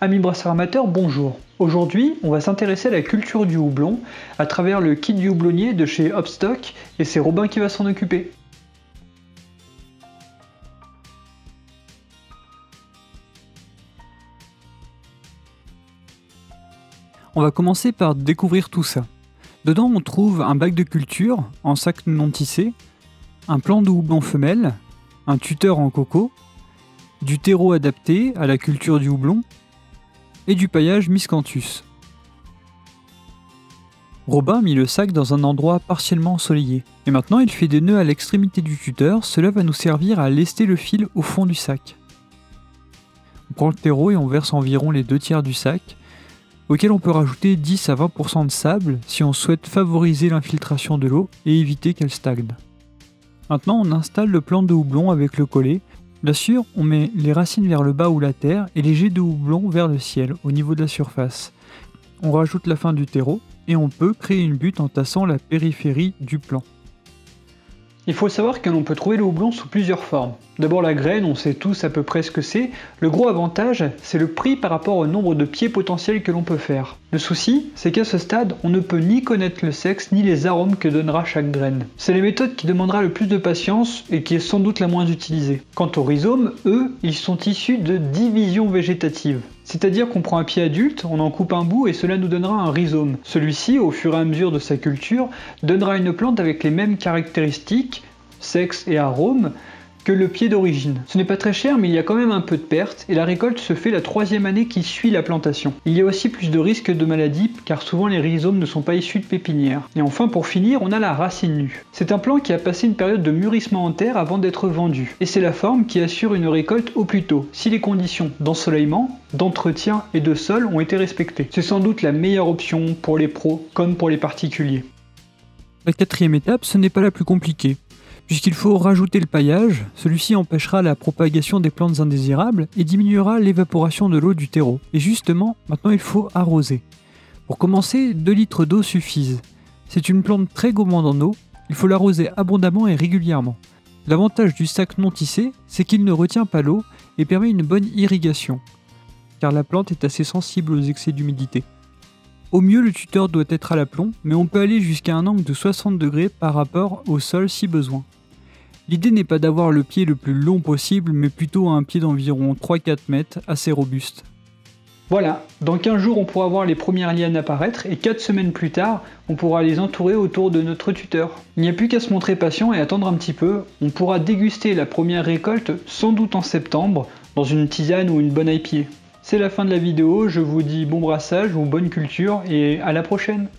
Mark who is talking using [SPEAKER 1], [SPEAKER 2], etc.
[SPEAKER 1] Amis brasseurs amateurs, bonjour. Aujourd'hui, on va s'intéresser à la culture du houblon à travers le kit du houblonnier de chez Hopstock et c'est Robin qui va s'en occuper.
[SPEAKER 2] On va commencer par découvrir tout ça. Dedans, on trouve un bac de culture en sac non tissé, un plan de houblon femelle, un tuteur en coco, du terreau adapté à la culture du houblon et du paillage miscanthus. Robin mit le sac dans un endroit partiellement ensoleillé. Et maintenant, il fait des nœuds à l'extrémité du tuteur, cela va nous servir à lester le fil au fond du sac. On prend le terreau et on verse environ les 2/3 du sac, auquel on peut rajouter 10 à 20% de sable si on souhaite favoriser l'infiltration de l'eau et éviter qu'elle stagne. Maintenant, on installe le plan de houblon avec le collet. Bien sûr, on met les racines vers le bas ou la terre et les jets de houblon vers le ciel, au niveau de la surface. On rajoute la fin du terreau et on peut créer une butte en tassant la périphérie du plan.
[SPEAKER 1] Il faut savoir que l'on peut trouver le houblon sous plusieurs formes. D'abord la graine, on sait tous à peu près ce que c'est. Le gros avantage, c'est le prix par rapport au nombre de pieds potentiels que l'on peut faire. Le souci, c'est qu'à ce stade, on ne peut ni connaître le sexe ni les arômes que donnera chaque graine. C'est la méthode qui demandera le plus de patience et qui est sans doute la moins utilisée. Quant aux rhizomes, eux, ils sont issus de division végétative. C'est-à-dire qu'on prend un pied adulte, on en coupe un bout et cela nous donnera un rhizome. Celui-ci, au fur et à mesure de sa culture, donnera une plante avec les mêmes caractéristiques, sexe et arômes, que le pied d'origine. Ce n'est pas très cher, mais il y a quand même un peu de perte et la récolte se fait la 3e année qui suit la plantation. Il y a aussi plus de risques de maladies car souvent les rhizomes ne sont pas issus de pépinières. Et enfin pour finir, on a la racine nue. C'est un plant qui a passé une période de mûrissement en terre avant d'être vendu. Et c'est la forme qui assure une récolte au plus tôt, si les conditions d'ensoleillement, d'entretien et de sol ont été respectées. C'est sans doute la meilleure option pour les pros comme pour les particuliers.
[SPEAKER 2] La 4e étape, ce n'est pas la plus compliquée. Puisqu'il faut rajouter le paillage, celui-ci empêchera la propagation des plantes indésirables et diminuera l'évaporation de l'eau du terreau. Et justement, maintenant il faut arroser. Pour commencer, 2 litres d'eau suffisent. C'est une plante très gourmande en eau, il faut l'arroser abondamment et régulièrement. L'avantage du sac non tissé, c'est qu'il ne retient pas l'eau et permet une bonne irrigation, car la plante est assez sensible aux excès d'humidité. Au mieux, le tuteur doit être à l'aplomb, mais on peut aller jusqu'à un angle de 60 degrés par rapport au sol si besoin. L'idée n'est pas d'avoir le pied le plus long possible, mais plutôt un pied d'environ 3-4 mètres, assez robuste.
[SPEAKER 1] Voilà, dans 15 jours on pourra voir les premières lianes apparaître et 4 semaines plus tard, on pourra les entourer autour de notre tuteur. Il n'y a plus qu'à se montrer patient et attendre un petit peu, on pourra déguster la première récolte sans doute en septembre, dans une tisane ou une bonne IPA. C'est la fin de la vidéo, je vous dis bon brassage ou bonne culture et à la prochaine.